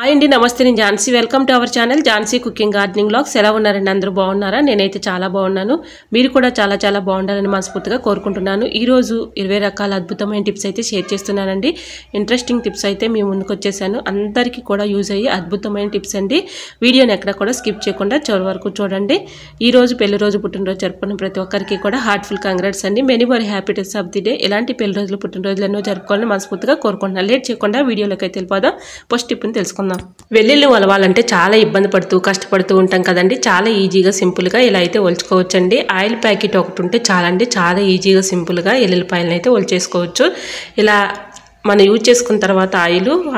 Hi అండి, నమస్తే. నేను Jhansi. Welcome to our channel Jhansi cooking gardening vlogs. ఎలా ఉన్నారండి? అందరూ బాగున్నారా? నేనైతే చాలా బాగున్నాను. మీరు కూడా చాలా చాలా బాగుండాలని మనస్ఫూర్తిగా కోరుకుంటున్నాను. ఈరోజు 20 రకాల అద్భుతమైన టిప్స్ అయితే షేర్ చేస్తున్నానండి. ఇంట్రెస్టింగ్ టిప్స్ అయితే మీ ముందుకు వచ్చేసాను. అందరికీ కూడా యూజ్ అయ్యి అద్భుతమైన టిప్స్ అండి. వీడియోని ఎక్కడ కూడా స్కిప్ చేయకుండా చివరి వరకు చూడండి. ఈరోజు పెళ్లి రోజు పుట్టినరోజు జరుపుకున్న ప్రతి ఒక్కరికి కూడా హార్ట్ఫుల్ కంగ్రాట్స్ అండి. Many more happy days of the day. ఎలాంటి పెళ్లి రోజులు పుట్టినరోజులు ఎన్నో జరుపుకోవాలని మనస్ఫూర్తిగా కోరుకుంటున్నాను. లేట్ చేయకుండా వీడియోలోకి అయితే వెళ్ళిపోదాం. ఫస్ట్ టిప్ని తెలుసుకుందాం. వెల్లుల్లి వలవాలంటే చాలా ఇబ్బంది పడుతూ కష్టపడుతూ ఉంటాం కదండి. చాలా ఈజీగా సింపుల్గా ఇలా అయితే ఒలుచుకోవచ్చండి. ఆయిల్ ప్యాకెట్ ఒకటి ఉంటే చాలండి. చాలా ఈజీగా సింపుల్గా ఎల్లుల్లిపాయలను అయితే ఒలిచేసుకోవచ్చు. ఇలా మనం యూజ్ చేసుకున్న తర్వాత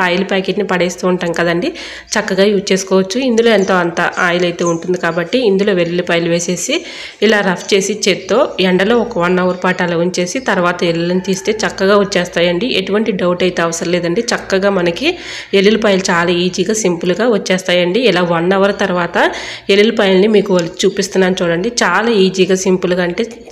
ఆయిల్ ప్యాకెట్ని పడేస్తూ ఉంటాం కదండి. చక్కగా యూజ్ చేసుకోవచ్చు. ఇందులో ఎంతో అంత ఆయిల్ అయితే ఉంటుంది కాబట్టి ఇందులో వెల్లుల్లిపాయలు వేసేసి ఇలా రఫ్ చేసి చేత్తో ఎండలో ఒక 1 అవర్ పాటు అలా ఉంచేసి తర్వాత ఎల్లుల్లిని తీస్తే చక్కగా వచ్చేస్తాయండి. ఎటువంటి డౌట్ అయితే అవసరం లేదండి. చక్కగా మనకి ఎల్లుల్లిపాయలు చాలా ఈజీగా సింపుల్గా వచ్చేస్తాయండి. ఇలా 1 అవర్ తర్వాత ఎల్లుల్లిపాయలని మీకు చూపిస్తున్నాను చూడండి. చాలా ఈజీగా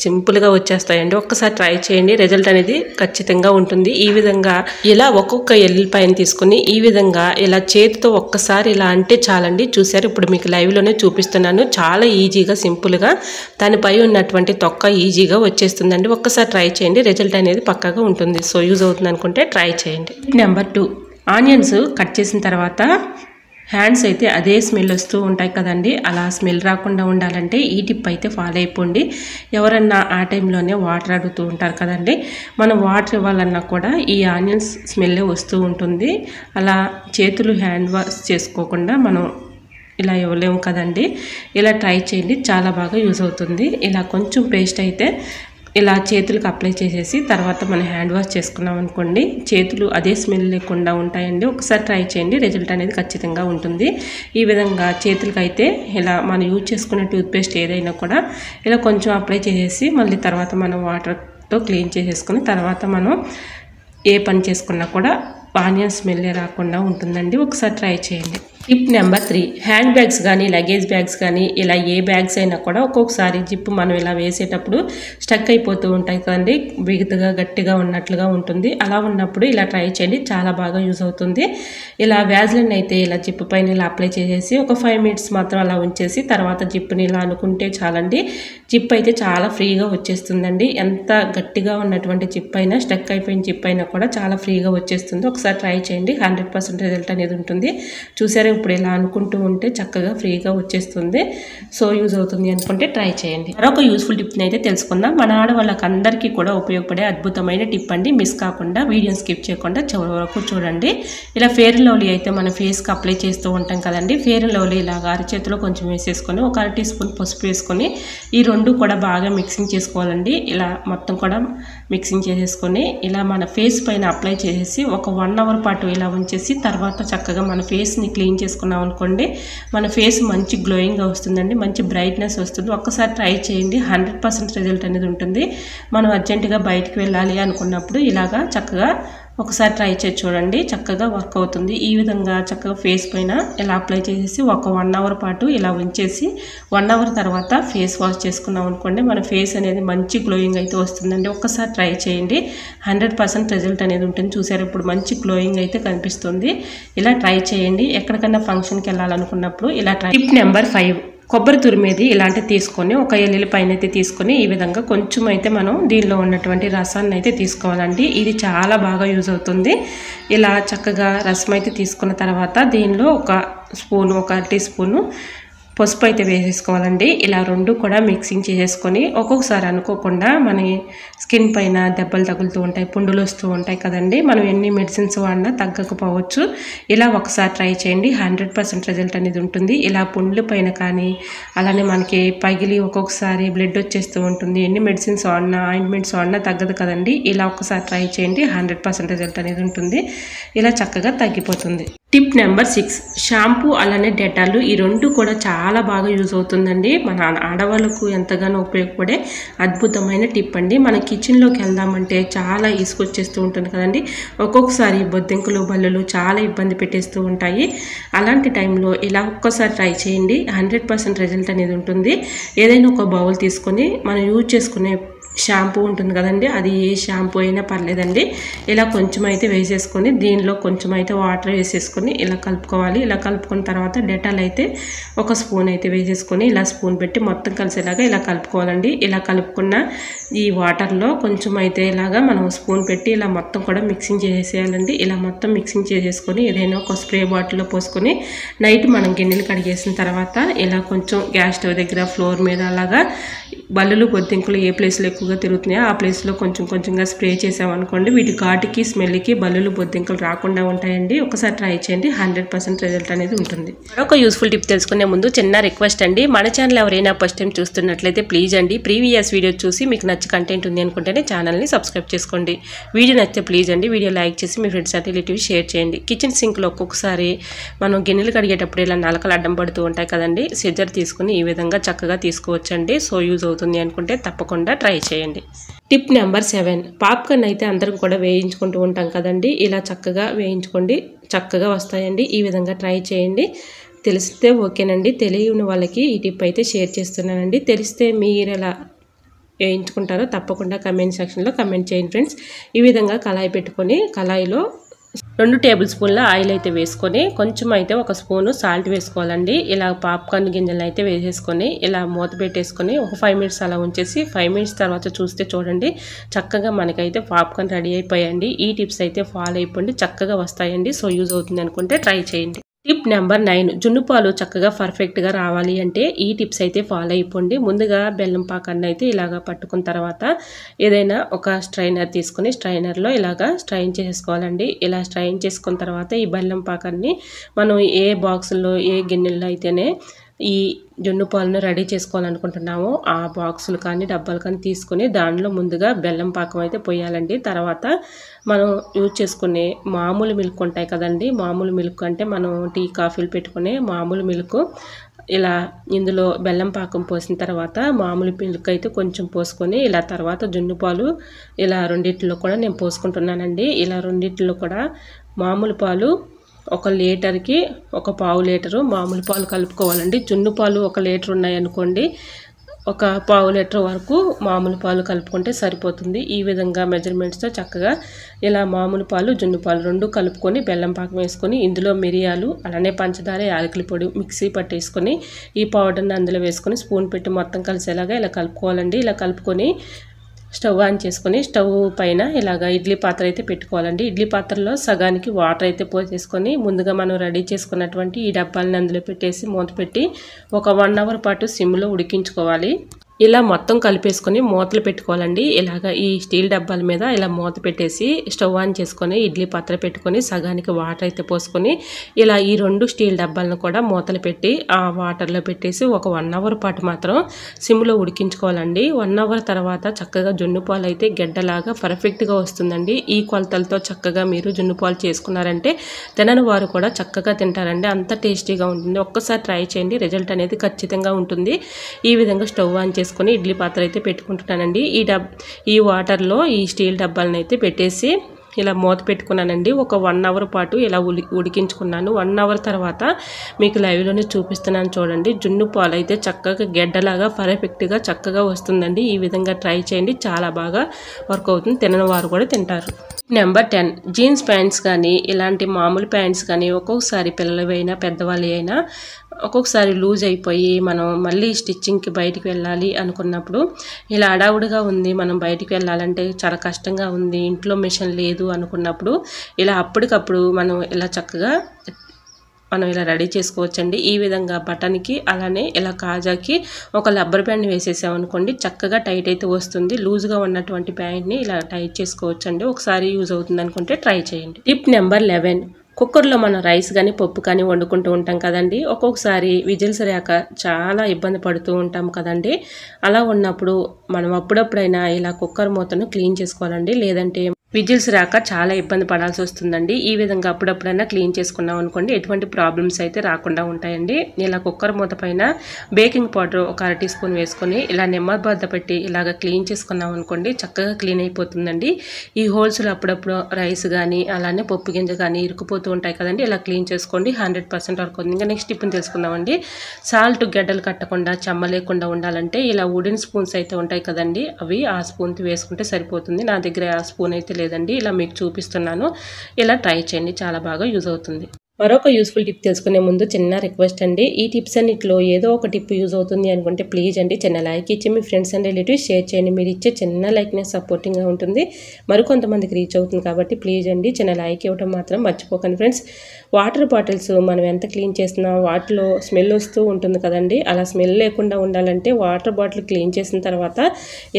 సింపుల్గా వచ్చేస్తాయండి. ఒక్కసారి ట్రై చేయండి. రిజల్ట్ అనేది ఖచ్చితంగా ఉంటుంది. ఈ విధంగా ఇలా ఒక్కొక్క ఎల్లుల్లిపాయని తీసుకుని ఈ విధంగా ఇలా చేతితో ఒక్కసారి ఇలా అంటే చాలండి. చూసారు, ఇప్పుడు మీకు లైవ్లోనే చూపిస్తున్నాను. చాలా ఈజీగా సింపుల్గా దానిపై ఉన్నటువంటి తొక్క ఈజీగా వచ్చేస్తుందండి. ఒక్కసారి ట్రై చేయండి. రిజల్ట్ అనేది పక్కాగా ఉంటుంది. సో యూజ్ అవుతుంది అనుకుంటే ట్రై చేయండి. నెంబర్ 2, ఆనియన్స్ కట్ చేసిన తర్వాత హ్యాండ్స్ అయితే అదే స్మెల్ వస్తూ ఉంటాయి కదండి. అలా స్మెల్ రాకుండా ఉండాలంటే ఈ టిప్ అయితే ఫాలో అయిపోండి. ఎవరన్నా ఆ టైంలోనే వాటర్ అడుగుతూ ఉంటారు కదండి. మనం వాటర్ ఇవ్వాలన్నా కూడా ఈ ఆనియన్స్ స్మెల్లే వస్తూ ఉంటుంది. అలా చేతులు హ్యాండ్ వాష్ చేసుకోకుండా మనం ఇలా ఇవ్వలేము కదండి. ఇలా ట్రై చేయండి. చాలా బాగా యూజ్ అవుతుంది. ఇలా కొంచెం పేస్ట్ అయితే ఇలా చేతులకు అప్లై చేసేసి తర్వాత మనం హ్యాండ్ వాష్ చేసుకున్నాం అనుకోండి, చేతులు అదే స్మెల్ లేకుండా ఉంటాయండి. ఒకసారి ట్రై చేయండి. రిజల్ట్ అనేది ఖచ్చితంగా ఉంటుంది. ఈ విధంగా చేతులకి అయితే ఇలా మనం యూజ్ చేసుకునే టూత్పేస్ట్ ఏదైనా కూడా ఇలా కొంచెం అప్లై చేసేసి మళ్ళీ తర్వాత మనం వాటర్తో క్లీన్ చేసేసుకుని తర్వాత మనం ఏ పని చేసుకున్నా కూడా ఆనియన్ స్మెల్ రాకుండా ఉంటుందండి. ఒకసారి ట్రై చేయండి. టిప్ నెంబర్ 3, హ్యాండ్ బ్యాగ్స్ కానీ లగేజ్ బ్యాగ్స్ కానీ ఇలా ఏ బ్యాగ్స్ అయినా కూడా ఒక్కొక్కసారి జిప్ మనం ఇలా వేసేటప్పుడు స్టక్ అయిపోతూ ఉంటాయి కదండి. బిగుతుగా గట్టిగా ఉన్నట్లుగా ఉంటుంది. అలా ఉన్నప్పుడు ఇలా ట్రై చేయండి. చాలా బాగా యూజ్ అవుతుంది. ఇలా వ్యాజ్లిన్ అయితే ఇలా జిప్ పైన ఇలా అప్లై చేసేసి ఒక 5 మినిట్స్ మాత్రం అలా ఉంచేసి తర్వాత జిప్ని ఇలా అనుకుంటే చాలండి. జిప్ అయితే చాలా ఫ్రీగా వచ్చేస్తుందండి. ఎంత గట్టిగా ఉన్నటువంటి జిప్ అయినా స్టక్ అయిపోయిన జిప్ అయినా కూడా చాలా ఫ్రీగా వచ్చేస్తుంది. ఒకసారి ట్రై చేయండి. 100% రిజల్ట్ అనేది ఉంటుంది. చూసారా, ఇప్పుడు ఇలా అనుకుంటూ ఉంటే చక్కగా ఫ్రీగా వచ్చేస్తుంది. సో యూజ్ అవుతుంది అనుకుంటే ట్రై చేయండి. మరొక యూస్ఫుల్ టిప్ని అయితే తెలుసుకుందాం. మన ఆడవాళ్ళకి అందరికీ కూడా ఉపయోగపడే అద్భుతమైన టిప్ అండి. మిస్ కాకుండా వీడియోని స్కిప్ చేయకుండా చివరి వరకు చూడండి. ఇలా ఫెయిర్ అండ్ లవ్లీ అయితే మన ఫేస్కి అప్లై చేస్తూ ఉంటాం కదండి. ఫెయిర్ అండ్ లవ్లీ ఇలాగా అరచేతిలో కొంచెం వేసేసుకొని ఒక 1 టీ స్పూన్ పసుపు వేసుకొని ఈ రెండు కూడా బాగా మిక్సింగ్ చేసుకోవాలండి. ఇలా మొత్తం కూడా మిక్సింగ్ చేసేసుకొని ఇలా మన ఫేస్ పైన అప్లై చేసేసి ఒక 1 అవర్ పాటు ఇలా ఉంచేసి తర్వాత చక్కగా మన ఫేస్ని క్లీన్ చేసుకున్నాం అనుకోండి, మన ఫేస్ మంచి గ్లోయింగ్గా వస్తుందండి. మంచి బ్రైట్నెస్ వస్తుంది. ఒక్కసారి ట్రై చేయండి. 100% రిజల్ట్ అనేది ఉంటుంది. మనం అర్జెంటుగా బయటికి వెళ్ళాలి అనుకున్నప్పుడు ఇలాగా చక్కగా ఒకసారి ట్రై చేసి చూడండి. చక్కగా వర్క్ అవుతుంది. ఈ విధంగా చక్కగా ఫేస్ పైన ఇలా అప్లై చేసేసి ఒక 1 అవర్ పాటు ఇలా ఉంచేసి 1 అవర్ తర్వాత ఫేస్ వాష్ చేసుకున్నాం అనుకోండి, మన ఫేస్ అనేది మంచి గ్లోయింగ్ అయితే వస్తుందండి. ఒక్కసారి ట్రై చేయండి. 100% రిజల్ట్ అనేది ఉంటుంది. చూసారు, ఇప్పుడు మంచి గ్లోయింగ్ అయితే కనిపిస్తుంది. ఇలా ట్రై చేయండి. ఎక్కడికైనా ఫంక్షన్కి వెళ్ళాలనుకున్నప్పుడు ఇలా ట్రై. టిప్ నెంబర్ 5, కొబ్బరి తురిమేది ఇలాంటివి తీసుకొని ఒక ఎల్లుల్లిపాయన అయితే తీసుకొని ఈ విధంగా కొంచెం అయితే మనం దీనిలో ఉన్నటువంటి రసాన్ని అయితే తీసుకోవాలండి. ఇది చాలా బాగా యూజ్ అవుతుంది. ఇలా చక్కగా రసం అయితే తీసుకున్న తర్వాత దీనిలో ఒక టీ స్పూను పసుపు అయితే వేసేసుకోవాలండి. ఇలా రెండు కూడా మిక్సింగ్ చేసేసుకొని ఒక్కొక్కసారి అనుకోకుండా మన స్కిన్ పైన దెబ్బలు తగులుతూ ఉంటాయి, పుండులు వస్తూ ఉంటాయి కదండి. మనం ఎన్ని మెడిసిన్స్ వాడినా తగ్గకపోవచ్చు. ఇలా ఒకసారి ట్రై చేయండి. 100% రిజల్ట్ అనేది ఉంటుంది. ఇలా పుండ్ల పైన కానీ అలానే మనకి పగిలి ఒక్కొక్కసారి బ్లడ్ వచ్చేస్తూ ఉంటుంది. ఎన్ని మెడిసిన్స్ వాడినా ఆయింట్మెంట్స్ వాడినా తగ్గదు కదండి. ఇలా ఒకసారి ట్రై చేయండి. 100% రిజల్ట్ అనేది ఉంటుంది. ఇలా చక్కగా తగ్గిపోతుంది. టిప్ నెంబర్ 6, షాంపూ అలానే డెటాల్ ఈ రెండు కూడా చాలా బాగా యూజ్ అవుతుందండి. మన ఆడవాళ్ళకు ఎంతగానో ఉపయోగపడే అద్భుతమైన టిప్ అండి. మన కిచెన్లోకి వెళ్దామంటే చాలా ఇసుకొచ్చేస్తూ ఉంటుంది కదండి. ఒక్కొక్కసారి బొద్దింకలు బల్లులు చాలా ఇబ్బంది పెట్టేస్తూ ఉంటాయి. అలాంటి టైంలో ఇలా ఒక్కసారి ట్రై చేయండి. 100% రిజల్ట్ అనేది ఉంటుంది. ఏదైనా ఒక బౌల్ తీసుకొని మనం యూజ్ చేసుకునే షాంపూ ఉంటుంది కదండి, అది ఏ షాంపూ అయినా పర్లేదండి. ఇలా కొంచెం అయితే వేసేసుకొని దీనిలో కొంచెం అయితే వాటర్ వేసేసుకొని ఇలా కలుపుకోవాలి. ఇలా కలుపుకున్న తర్వాత డెటాల్ అయితే ఒక స్పూన్ అయితే వేసేసుకొని ఇలా స్పూన్ పెట్టి మొత్తం కలిసేలాగా ఇలా కలుపుకోవాలండి. ఇలా కలుపుకున్న ఈ వాటర్లో కొంచెం అయితే ఇలాగా మనం స్పూన్ పెట్టి ఇలా మొత్తం కూడా మిక్సింగ్ చేసేయాలండి. ఇలా మొత్తం మిక్సింగ్ చేసేసుకొని ఏదైనా ఒక స్ప్రే బాటిల్లో పోసుకొని నైట్ మనం గిన్నెలు కడిగేసిన తర్వాత ఇలా కొంచెం గ్యాస్ స్టవ్ దగ్గర ఫ్లోర్ మీద అలాగా బల్లులు బొద్దింకలు ఏ ప్లేస్లో ఎక్కువగా తిరుగుతున్నాయో ఆ ప్లేస్లో కొంచెం కొంచెంగా స్ప్రే చేసామనుకోండి, వీటి ఘాటుకి స్మెల్కి బల్లులు బొద్దింకలు రాకుండా ఉంటాయండి. ఒకసారి ట్రై చేయండి, 100% రిజల్ట్ అనేది ఉంటుంది. మరొక యూస్ఫుల్ టిప్ తెలుసుకునే ముందు చిన్న రిక్వెస్ట్ అండి, మన ఛానల్ ఎవరైనా ఫస్ట్ టైం చూస్తున్నట్లయితే ప్లీజ్ అండి ప్రీవియస్ వీడియో చూసి మీకు నచ్చి కంటెంట్ ఉంది అనుకుంటేనే ఛానల్ని సబ్స్క్రైబ్ చేసుకోండి. వీడియో నచ్చితే ప్లీజ్ అండి వీడియో లైక్ చేసి మీ ఫ్రెండ్స్ అండ్ రిలేటివ్స్ షేర్ చేయండి. కిచెన్ సింక్లో ఒక్కొక్కసారి మనం గిన్నెలు కడిగేటప్పుడు ఇలా నలకలు అడ్డం పడుతూ ఉంటాయి కదండి, సిజర్ తీసుకుని ఈ విధంగా చక్కగా తీసుకోవచ్చండి. సో యూజ్ అవుతుంది అనుకుంటే తప్పకుండా ట్రై చేయండి. టిప్ నెంబర్ 7, పాప్కార్న్ అయితే అందరం కూడా వేయించుకుంటూ ఉంటాం కదండి, ఇలా చక్కగా వేయించుకోండి, చక్కగా వస్తాయండి. ఈ విధంగా ట్రై చేయండి. తెలిస్తే ఓకేనండి, తెలియని వాళ్ళకి ఈ టిప్ అయితే షేర్ చేస్తున్నానండి. తెలిస్తే మీరు ఎలా వేయించుకుంటారో తప్పకుండా కమెంట్ సెక్షన్లో కమెంట్ చేయండి ఫ్రెండ్స్. ఈ విధంగా కళాయి పెట్టుకొని కళాయిలో 2 టేబుల్ స్పూన్ల ఆయిల్ అయితే వేసుకొని కొంచెం అయితే ఒక స్పూను సాల్ట్ వేసుకోవాలండి. ఇలా పాప్కార్న్ గింజలు అయితే వేసేసుకొని ఇలా మూత పెట్టేసుకొని ఒక 5 మినిట్స్ అలా ఉంచేసి 5 మినిట్స్ తర్వాత చూస్తే చూడండి చక్కగా మనకైతే పాప్కార్న్ రెడీ అయిపోయాయండి. ఈ టిప్స్ అయితే ఫాలో అయిపోండి, చక్కగా వస్తాయండి. సో యూజ్ అవుతుంది అనుకుంటే ట్రై చేయండి. టిప్ నెంబర్ 9, జున్ను పాలు చక్కగా పర్ఫెక్ట్గా రావాలి అంటే ఈ టిప్స్ అయితే ఫాలో అయిపోండి. ముందుగా బెల్లం పాకాన్ని అయితే ఇలాగా పట్టుకున్న తర్వాత ఏదైనా ఒక స్ట్రైనర్ తీసుకొని స్ట్రైనర్లో ఇలాగా స్ట్రైన్ చేసుకోవాలండి. ఇలా స్ట్రైన్ చేసుకున్న తర్వాత ఈ బెల్లం పాకాన్ని మనం ఏ బాక్సుల్లో ఏ గిన్నెల్లో అయితేనే ఈ జున్ను పాలను రెడీ చేసుకోవాలనుకుంటున్నామో ఆ బాక్సులు కానీ డబ్బాలు కానీ తీసుకొని దానిలో ముందుగా బెల్లం పాకం అయితే పోయాలండి. తర్వాత మనం యూజ్ చేసుకునే మామూలు మిల్క్ ఉంటాయి కదండి, మామూలు మిల్క్ అంటే మనం టీ కాఫీలు పెట్టుకునే మామూలు మిల్క్, ఇలా ఇందులో బెల్లం పాకం పోసిన తర్వాత మామూలు మిల్క్ అయితే కొంచెం పోసుకొని ఇలా తర్వాత జున్ను పాలు ఇలా రెండిట్లో కూడా నేను పోసుకుంటున్నానండి. ఇలా రెండిట్లో కూడా మామూలు పాలు 1 లీటర్కి 1/4 లీటరు మామూలు పాలు కలుపుకోవాలండి. జున్ను పాలు 1 లీటర్ ఉన్నాయనుకోండి, 1/4 లీటర్ వరకు మామూలు పాలు కలుపుకుంటే సరిపోతుంది. ఈ విధంగా మెజర్మెంట్స్తో చక్కగా ఇలా మామూలు పాలు జున్ను పాలు 2 కలుపుకొని బెల్లం పాకం వేసుకొని ఇందులో మిరియాలు అలానే పంచదార యాలకుల పొడి మిక్సీ పట్టేసుకొని ఈ పౌడర్ని అందులో వేసుకొని స్పూన్ పెట్టి మొత్తం కలిసేలాగా ఇలా కలుపుకోవాలండి. ఇలా కలుపుకొని స్టవ్ ఆన్ చేసుకొని స్టవ్ పైన ఇలాగ ఇడ్లీ పాత్ర అయితే పెట్టుకోవాలండి. ఇడ్లీ పాత్రలో సగానికి వాటర్ అయితే పోసేసుకొని ముందుగా మనం రెడీ చేసుకున్నటువంటి ఈ డబ్బాలని అందులో పెట్టేసి మూత పెట్టి ఒక 1 అవర్ పాటు సిమ్లో ఉడికించుకోవాలి. ఇలా మొత్తం కలిపేసుకొని మూతలు పెట్టుకోవాలండి. ఇలాగ ఈ స్టీల్ డబ్బాల మీద ఇలా మూత పెట్టేసి స్టవ్ ఆన్ చేసుకొని ఇడ్లీ పాత్ర పెట్టుకొని సగానికి వాటర్ అయితే పోసుకొని ఇలా ఈ 2 స్టీల్ డబ్బాలను కూడా మూతలు పెట్టి ఆ వాటర్లో పెట్టేసి ఒక 1 అవర్ పాటు మాత్రం సిమ్లో ఉడికించుకోవాలండి. 1 అవర్ తర్వాత చక్కగా జున్ను పాలు అయితే గడ్డలాగా పర్ఫెక్ట్గా వస్తుందండి. ఈ కొలతలతో చక్కగా మీరు జున్ను పాలు చేసుకున్నారంటే తినని వారు కూడా చక్కగా తింటారండి, అంత టేస్టీగా ఉంటుంది. ఒక్కసారి ట్రై చేయండి, రిజల్ట్ అనేది ఖచ్చితంగా ఉంటుంది. ఈ విధంగా స్టవ్ ఆన్ చేసుకొని ఇడ్లీ పాత్ర అయితే పెట్టుకుంటున్నానండి. ఈ వాటర్లో ఈ స్టీల్ డబ్బాలను అయితే పెట్టేసి ఇలా మూత పెట్టుకున్నానండి. ఒక 1 అవర్ పాటు ఇలా ఉడికించుకున్నాను. 1 అవర్ తర్వాత మీకు లైవ్లోనే చూపిస్తున్నాను చూడండి. జున్ను పాలు అయితే చక్కగా గెడ్డలాగా పర్ఫెక్ట్గా చక్కగా వస్తుందండి. ఈ విధంగా ట్రై చేయండి, చాలా బాగా వర్క్ అవుతుంది, తినని వారు కూడా తింటారు. నెంబర్ 10, జీన్స్ ప్యాంట్స్ కానీ ఇలాంటి మామూలు ప్యాంట్స్ కానీ ఒక్కొక్కసారి పిల్లలు అయినా పెద్దవాళ్ళు అయినా ఒక్కొక్కసారి లూజ్ అయిపోయి మనం మళ్ళీ స్టిచ్చింగ్కి బయటికి వెళ్ళాలి అనుకున్నప్పుడు ఇలా అడావుడిగా ఉంది, మనం బయటికి వెళ్ళాలంటే చాలా కష్టంగా ఉంది, ఇంట్లో మిషన్ లేదు అనుకున్నప్పుడు ఇలా అప్పటికప్పుడు మనం ఇలా చక్కగా మనం ఇలా రెడీ చేసుకోవచ్చండి. ఈ విధంగా బటన్కి అలానే ఇలా కాజాకి ఒక రబ్బర్ బ్యాండ్ వేసేసామనుకోండి చక్కగా టైట్ అయితే వస్తుంది. లూజ్గా ఉన్నటువంటి ప్యాంట్ని ఇలా టైట్ చేసుకోవచ్చండి. ఒకసారి యూజ్ అవుతుంది అనుకుంటే ట్రై చేయండి. టిప్ నెంబర్ 11, కుక్కర్లో మనం రైస్ కానీ పప్పు కానీ వండుకుంటూ ఉంటాం కదండి, ఒక్కొక్కసారి విజిల్స్ రాక చాలా ఇబ్బంది పడుతూ ఉంటాం కదండి. అలా ఉన్నప్పుడు మనం అప్పుడప్పుడైనా ఇలా కుక్కర్ మూతను క్లీన్ చేసుకోవాలండి. లేదంటే విజిల్స్ రాక చాలా ఇబ్బంది పడాల్సి వస్తుందండి. ఈ విధంగా అప్పుడప్పుడైనా క్లీన్ చేసుకున్నాం అనుకోండి ఎటువంటి ప్రాబ్లమ్స్ అయితే రాకుండా ఉంటాయండి. ఇలా కుక్కర్ మూత పైన బేకింగ్ పౌడర్ ఒక 1/2 టీ స్పూన్ వేసుకొని ఇలా నెమ్మదిబద్ద పెట్టి ఇలాగ క్లీన్ చేసుకున్నాం అనుకోండి చక్కగా క్లీన్ అయిపోతుందండి. ఈ హోల్స్లో అప్పుడప్పుడు రైస్ కానీ అలానే పప్పు గింజ కానీ ఇరుక్కుపోతూ ఉంటాయి కదండి. ఇలా క్లీన్ చేసుకోండి 100% వరకు. ఇంకా నెక్స్ట్ టిప్ని తెలుసుకుందామండి. సాల్ట్ గడ్డలు కట్టకుండా చెమ్మ లేకుండా ఉండాలంటే ఇలా వుడెన్ స్పూన్స్ అయితే ఉంటాయి కదండి, అవి ఆ స్పూన్కి వేసుకుంటే సరిపోతుంది. నా దగ్గర ఆ స్పూన్ అయితే లేదండి, ఇలా మీకు చూపిస్తున్నాను. ఇలా ట్రై చేయండి, చాలా బాగా యూజ్ అవుతుంది. మరొక యూస్ఫుల్ టిప్ తెలుసుకునే ముందు చిన్న రిక్వెస్ట్ అండి. ఈ టిప్స్ అన్నిట్లో ఏదో ఒక టిప్ యూజ్ అవుతుంది అనుకుంటే ప్లీజ్ అండి చిన్న లైక్ ఇచ్చి మీ ఫ్రెండ్స్ అండ్ రిలేటివ్స్ షేర్ చేయండి. మీరు ఇచ్చే చిన్న లైక్నే సపోర్టింగ్గా ఉంటుంది, మరికొంతమందికి రీచ్ అవుతుంది. కాబట్టి ప్లీజ్ అండి చిన్న లైక్ ఇవ్వడం మాత్రం మర్చిపోకండి ఫ్రెండ్స్. వాటర్ బాటిల్స్ మనం ఎంత క్లీన్ చేసినా వాటిలో స్మెల్ వస్తూ ఉంటుంది కదండి. అలా స్మెల్ లేకుండా ఉండాలంటే వాటర్ బాటిల్ క్లీన్ చేసిన తర్వాత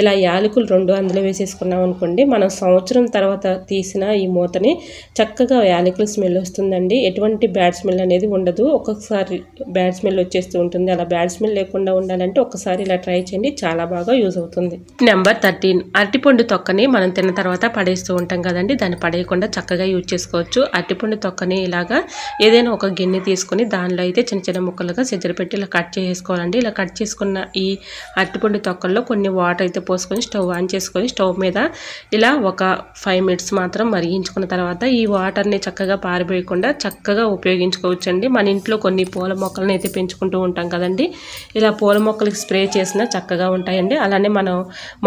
ఇలా యాలకులు 2 అందులో వేసేసుకున్నాం అనుకోండి, మనం సంవత్సరం తర్వాత తీసిన ఈ మూతని చక్కగా యాలకుల స్మెల్ వస్తుందండి. ఎటువంటి బ్యాడ్ స్మెల్ అనేది ఉండదు. ఒక్కొక్కసారి బ్యాడ్ స్మెల్ వచ్చేస్తూ ఉంటుంది. అలా బ్యాడ్ స్మెల్ లేకుండా ఉండాలంటే ఒక్కసారి ఇలా ట్రై చేయండి, చాలా బాగా యూజ్ అవుతుంది. నెంబర్ 13, అరటిపండు తొక్కని మనం తిన్న తర్వాత పడేస్తూ ఉంటాం కదండి, దాన్ని పడేయకుండా చక్కగా యూజ్ చేసుకోవచ్చు. అరటిపండు తొక్కని ఇలాగా ఏదైనా ఒక గిన్నె తీసుకొని దానిలో అయితే చిన్న చిన్న ముక్కలుగా సిజర్ పెట్టి ఇలా కట్ చేసుకోవాలండి. ఇలా కట్ చేసుకున్న ఈ అరటిపండు తొక్కల్లో కొన్ని వాటర్ అయితే పోసుకొని స్టవ్ ఆన్ చేసుకొని స్టవ్ మీద ఇలా ఒక 5 మినిట్స్ మాత్రం మరిగించుకున్న తర్వాత ఈ వాటర్ని చక్కగా పారిపోయకుండా చక్కగా ఉపయోగించుకోవచ్చండి. మన ఇంట్లో కొన్ని పూల మొక్కలను అయితే పెంచుకుంటూ ఉంటాం కదండి, ఇలా పూల మొక్కలకి స్ప్రే చేసినా చక్కగా ఉంటాయండి. అలానే మనం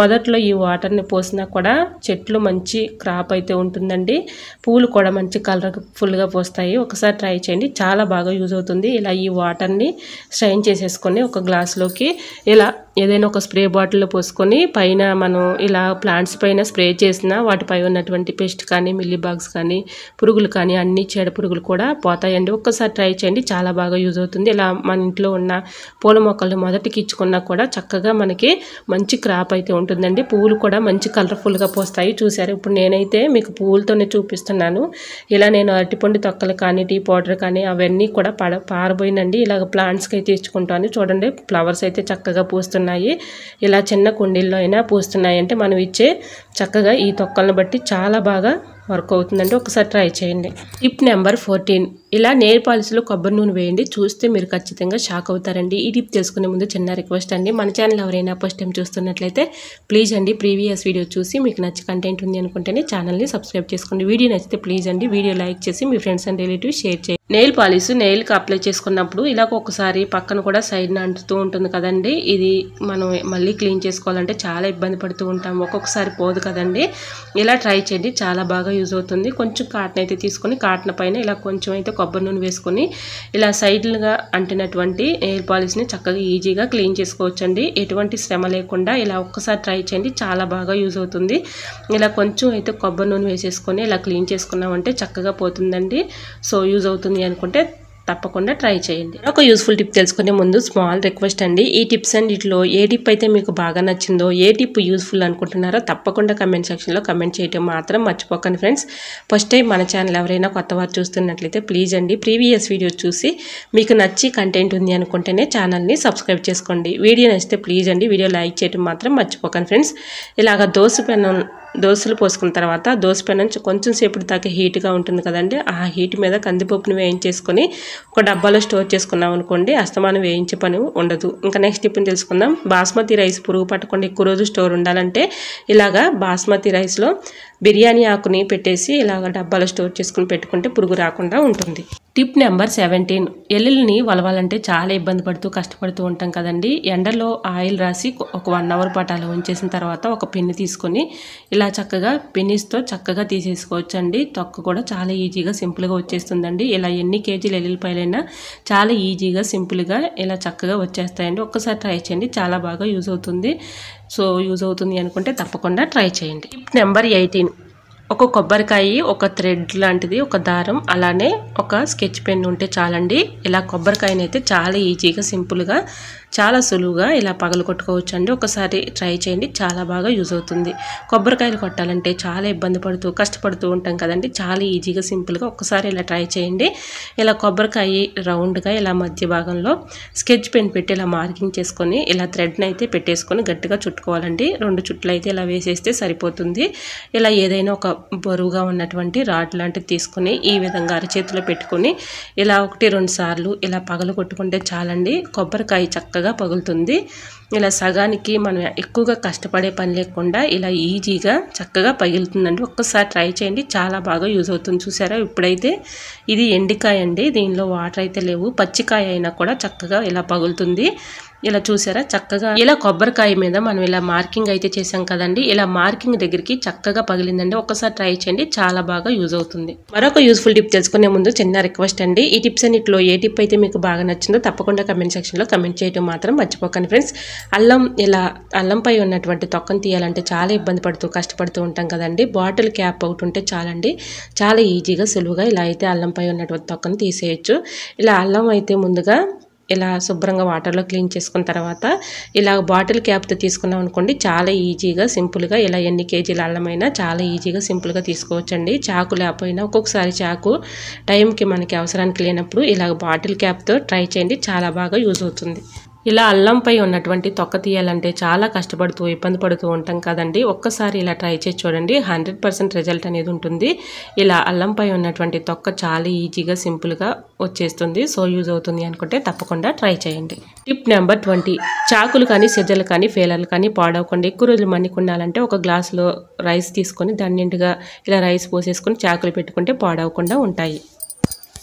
మొదట్లో ఈ వాటర్ని పోసినా కూడా చెట్లు మంచి క్రాప్ అయితే ఉంటుందండి. పూలు కూడా మంచి కలర్ఫుల్గా పోస్తాయి. ఒకసారి ట్రై చేయండి, చాలా బాగా యూజ్ అవుతుంది. ఇలా ఈ వాటర్ని స్ట్రైన్ చేసేసుకొని ఒక గ్లాస్లోకి ఇలా ఏదైనా ఒక స్ప్రే బాటిల్లో పోసుకొని పైన మనం ఇలా ప్లాంట్స్ పైన స్ప్రే చేసినా వాటిపై ఉన్నటువంటి పెస్ట్ కానీ మిల్లీ బాగ్స్ కానీ పురుగులు కానీ అన్ని చీడ పురుగులు కూడా పోతాయండి. ఒక్కసారి ట్రై చేయండి, చాలా బాగా యూజ్ అవుతుంది. ఇలా మన ఇంట్లో ఉన్న పూల మొక్కలు మొదటికి ఇచ్చుకున్నా కూడా చక్కగా మనకి మంచి క్రాప్ అయితే ఉంటుందండి. పువ్వులు కూడా మంచి కలర్ఫుల్గా పోస్తాయి. చూసారు, ఇప్పుడు నేనైతే మీకు పువ్వులతోనే చూపిస్తున్నాను. ఇలా నేను అరటిపండు తొక్కలు కానీ టీ పౌడర్ కానీ అవన్నీ కూడా పారబోయినండి. ఇలాగ ప్లాంట్స్కి అయితే ఇచ్చుకుంటాను. చూడండి, ఫ్లవర్స్ అయితే చక్కగా పూస్తున్నాయి. ఇలా చిన్న కుండీల్లో అయినా పూస్తున్నాయి అంటే మనం ఇచ్చే చక్కగా ఈ తొక్కలను బట్టి చాలా బాగా వర్క్ అవుతుందండి. ఒకసారి ట్రై చేయండి. టిప్ నెంబర్ 14, ఇలా నెయిల్ పాలిష్లో కొబ్బరి నూనె వేయండి, చూస్తే మీరు ఖచ్చితంగా షాక్ అవుతారండి. ఈ టిప్ తెలుసుకునే ముందు చిన్న రిక్వెస్ట్ అండి, మన ఛానల్ ఎవరైనా ఫస్ట్ టైం చూస్తున్నట్లయితే ప్లీజ్ అండి ప్రీవియస్ వీడియో చూసి మీకు నచ్చి కంటెంట్ ఉంది అనుకుంటేనే ఛానల్ని సబ్స్క్రైబ్ చేసుకోండి. వీడియో నచ్చితే ప్లీజ్ అండి వీడియో లైక్ చేసి మీ ఫ్రెండ్స్ అండ్ రిలేటివ్స్ షేర్ చేయండి. నెయిల్ పాలిష్ నెయిల్కి అప్లై చేసుకున్నప్పుడు ఇలా ఒక్కసారి పక్కన కూడా సైడ్న అంటుతూ ఉంటుంది కదండి, ఇది మనం మళ్ళీ క్లీన్ చేసుకోవాలంటే చాలా ఇబ్బంది పడుతూ ఉంటాం, ఒక్కొక్కసారి పోదు కదండి. ఇలా ట్రై చేయండి, చాలా బాగా యూజ్ అవుతుంది. కొంచెం కాటన్ అయితే తీసుకొని కాటన్ పైన ఇలా కొంచెం అయితే కొబ్బరి నూనె వేసుకొని ఇలా సైడ్లుగా అంటినటువంటి నెయిల్ పాలిష్ని చక్కగా ఈజీగా క్లీన్ చేసుకోవచ్చండి, ఎటువంటి శ్రమ లేకుండా. ఇలా ఒక్కసారి ట్రై చేయండి, చాలా బాగా యూజ్ అవుతుంది. ఇలా కొంచెం అయితే కొబ్బరి నూనె వేసేసుకొని ఇలా క్లీన్ చేసుకున్నామంటే చక్కగా పోతుందండి. సో యూజ్ అవుతుంది అనుకుంటే తప్పకుండా ట్రై చేయండి. ఒక యూస్ఫుల్ టిప్ తెలుసుకునే ముందు స్మాల్ రిక్వెస్ట్ అండి, ఈ టిప్స్ అన్నిటిలో ఏ టిప్ అయితే మీకు బాగా నచ్చిందో, ఏ టిప్ యూస్ఫుల్ అనుకుంటున్నారో తప్పకుండా కమెంట్ సెక్షన్లో కమెంట్ చేయడం మాత్రం మర్చిపోకండి ఫ్రెండ్స్. ఫస్ట్ టైం మన ఛానల్ ఎవరైనా కొత్తవారు చూస్తున్నట్లయితే ప్లీజ్ అండి ప్రీవియస్ వీడియో చూసి మీకు నచ్చి కంటెంట్ ఉంది అనుకుంటేనే ఛానల్ని సబ్స్క్రైబ్ చేసుకోండి. వీడియో నచ్చితే ప్లీజ్ అండి వీడియో లైక్ చేయడం మాత్రం మర్చిపోకండి ఫ్రెండ్స్. ఇలాగ దోశలు పోసుకున్న తర్వాత దోశ పెనం నుంచి కొంచెం సేపటి దాకా హీట్గా ఉంటుంది కదండి, ఆ హీట్ మీద కందిపప్పుని వేయించేసుకొని ఒక డబ్బాలో స్టోర్ చేసుకున్నాం అనుకోండి, అస్తమానం వేయించే పని ఉండదు. ఇంకా నెక్స్ట్ టిప్ని తెలుసుకుందాం. బాస్మతి రైస్ పురుగు పట్టకుండా ఎక్కువ రోజు స్టోర్ ఉండాలంటే ఇలాగా బాస్మతి రైస్లో బిర్యానీ ఆకుని పెట్టేసి ఇలాగ డబ్బాలో స్టోర్ చేసుకుని పెట్టుకుంటే పురుగు రాకుండా ఉంటుంది. టిప్ నెంబర్ 17, ఎల్లుల్ని వలవాలంటే చాలా ఇబ్బంది పడుతూ కష్టపడుతూ ఉంటాం కదండి. ఎండలో ఆయిల్ రాసి ఒక 1 అవర్ పాటు అలా ఉంచేసిన తర్వాత ఒక పెన్ను తీసుకొని ఇలా చక్కగా పెన్నిస్తో చక్కగా తీసేసుకోవచ్చండి. తొక్క కూడా చాలా ఈజీగా సింపుల్గా వచ్చేస్తుందండి. ఇలా ఎన్ని కేజీలు ఎల్లుల్లిపాయలైనా చాలా ఈజీగా సింపుల్గా ఇలా చక్కగా వచ్చేస్తాయండి. ఒక్కసారి ట్రై చేయండి, చాలా బాగా యూజ్ అవుతుంది. సో యూజ్ అవుతుంది అనుకుంటే తప్పకుండా ట్రై చేయండి. టిప్ నెంబర్ 18, ఒక కొబ్బరికాయ, ఒక థ్రెడ్ లాంటిది, ఒక దారం, అలానే ఒక స్కెచ్ పెన్ ఉంటే చాలండి. ఇలా కొబ్బరికాయని అయితే చాలా ఈజీగా సింపుల్గా చాలా సులువుగా ఇలా పగలగొట్టుకోవచ్చు అండి. ఒకసారి ట్రై చేయండి, చాలా బాగా యూజ్ అవుతుంది. కొబ్బరికాయలు కొట్టాలంటే చాలా ఇబ్బంది పడుతూ కష్టపడుతూ ఉంటాం కదండి. చాలా ఈజీగా సింపుల్గా ఒక్కసారి ఇలా ట్రై చేయండి. ఇలా కొబ్బరికాయ రౌండ్గా ఇలా మధ్య భాగంలో స్కెచ్ పెన్ పెట్టి ఇలా మార్కింగ్ చేసుకొని ఇలా థ్రెడ్ని అయితే పెట్టేసుకొని గట్టిగా చుట్టుకోవాలండి. 2 చుట్లు అయితే ఇలా వేసేస్తే సరిపోతుంది. ఇలా ఏదైనా ఒక బరువుగా ఉన్నటువంటి రాడ్ లాంటిది తీసుకుని ఈ విధంగా అరచేతిలో పెట్టుకొని ఇలా 1-2 సార్లు ఇలా పగలు కొట్టుకుంటే చాలండి. కొబ్బరికాయ చక్కగా పగులుతుంది. ఇలా సగానికి మనం ఎక్కువగా కష్టపడే పని లేకుండా ఇలా ఈజీగా చక్కగా పగులుతుందండి. ఒక్కసారి ట్రై చేయండి, చాలా బాగా యూజ్ అవుతుంది. చూసారా, ఇప్పుడైతే ఇది ఎండికాయ అండి, దీనిలో వాటర్ అయితే లేవు. పచ్చికాయ అయినా కూడా చక్కగా ఇలా పగులుతుంది. ఇలా చూసారా, చక్కగా ఇలా కొబ్బరికాయ మీద మనం ఇలా మార్కింగ్ అయితే చేసాం కదండి. ఇలా మార్కింగ్ దగ్గరికి చక్కగా పగిలిందండి. ఒక్కసారి ట్రై చేయండి, చాలా బాగా యూజ్ అవుతుంది. మరొక యూస్ఫుల్ టిప్ తెలుసుకునే ముందు చిన్న రిక్వెస్ట్ అండి. ఈ టిప్స్ అన్నిటిలో ఏ టిప్ అయితే మీకు బాగా నచ్చిందో తప్పకుండా కమెంట్ సెక్షన్లో కమెంట్ చేయడం మాత్రం మర్చిపోకండి ఫ్రెండ్స్. అల్లంపై ఉన్నటువంటి తొక్కను తీయాలంటే చాలా ఇబ్బంది పడుతూ కష్టపడుతూ ఉంటాం కదండి. బాటిల్ క్యాప్ ఒకటి ఉంటే చాలండి, చాలా ఈజీగా సులువుగా ఇలా అయితే అల్లంపై ఉన్నటువంటి తొక్కను తీసేయచ్చు. ఇలా అల్లం అయితే ముందుగా ఇలా శుభ్రంగా వాటర్లో క్లీన్ చేసుకున్న తర్వాత ఇలా బాటిల్ క్యాప్తో తీసుకున్నాం అనుకోండి, చాలా ఈజీగా సింపుల్గా ఇలా ఎన్ని కేజీల అల్లమైనా చాలా ఈజీగా సింపుల్గా తీసుకోవచ్చండి. చాకు లేకపోయినా ఒక్కొక్కసారి చాకు టైంకి మనకి అవసరానికి లేనప్పుడు ఇలా బాటిల్ క్యాప్తో ట్రై చేయండి, చాలా బాగా యూజ్ అవుతుంది. ఇలా అల్లంపై ఉన్నటువంటి తొక్క తీయాలంటే చాలా కష్టపడుతూ ఇబ్బంది పడుతూ ఉంటాం కదండి. ఒక్కసారి ఇలా ట్రై చేసి చూడండి, 100% రిజల్ట్ అనేది ఉంటుంది. ఇలా అల్లంపై ఉన్నటువంటి తొక్క చాలా ఈజీగా సింపుల్గా వచ్చేస్తుంది. సో యూజ్ అవుతుంది అనుకుంటే తప్పకుండా ట్రై చేయండి. టిప్ నెంబర్ 20, చాకులు కానీ సిజర్లు కానీ ఫెయిలర్లు కానీ పాడవకుండా ఎక్కువ రోజులు మన్నికుండాలంటే ఒక గ్లాసులో రైస్ తీసుకొని దాని నిండుగా ఇలా రైస్ పోసేసుకొని చాకులు పెట్టుకుంటే పాడవకుండా ఉంటాయి.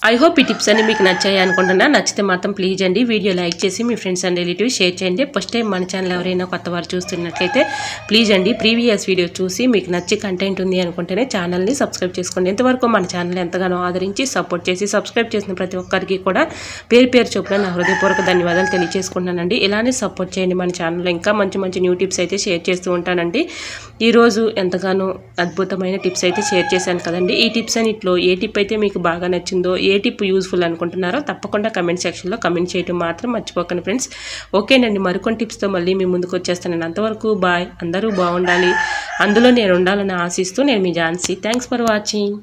ఐ హోప్ ఈ టిప్స్ అన్ని మీకు నచ్చాయి అనుకుంటున్నా. నచ్చితే మాత్రం ప్లీజ్ అండి వీడియో లైక్ చేసి మీ ఫ్రెండ్స్ అండ్ రిలేటివ్స్ షేర్ చేయండి. ఫస్ట్ టైం మన ఛానల్ ఎవరైనా కొత్త వారు చూస్తున్నట్లయితే ప్లీజ్ అండి ప్రీవియస్ వీడియో చూసి మీకు నచ్చి కంటెంట్ ఉంది అనుకుంటేనే ఛానల్ని సబ్స్క్రైబ్ చేసుకోండి. ఇంతవరకు మన ఛానల్ ఎంతగానో ఆదరించి సపోర్ట్ చేసి సబ్స్క్రైబ్ చేసిన ప్రతి ఒక్కరికి కూడా పేరు పేరు చొప్పున నా హృదయపూర్వక ధన్యవాదాలు తెలియజేసుకుంటానండి. ఇలానే సపోర్ట్ చేయండి. మన ఛానల్లో ఇంకా మంచి మంచి న్యూ టిప్స్ అయితే షేర్ చేస్తూ ఉంటానండి. ఈరోజు ఎంతగానో అద్భుతమైన టిప్స్ అయితే షేర్ చేశాను కదండి. ఈ టిప్స్ అన్నిట్లో ఏ టిప్ అయితే మీకు బాగా నచ్చిందో, ఏ టిప్ యూజ్ఫుల్ అనుకుంటున్నారో తప్పకుండా కమెంట్ సెక్షన్లో కమెంట్ చేయడం మాత్రం మర్చిపోకండి ఫ్రెండ్స్. ఓకేనండి, మరికొన్ని టిప్స్తో మళ్ళీ మీ ముందుకు వచ్చేస్తాను. అంతవరకు బాయ్. అందరూ బాగుండాలి, అందులో నేను ఉండాలని ఆశిస్తూ నేను మీ ఝాన్సీ. Thanks for watching.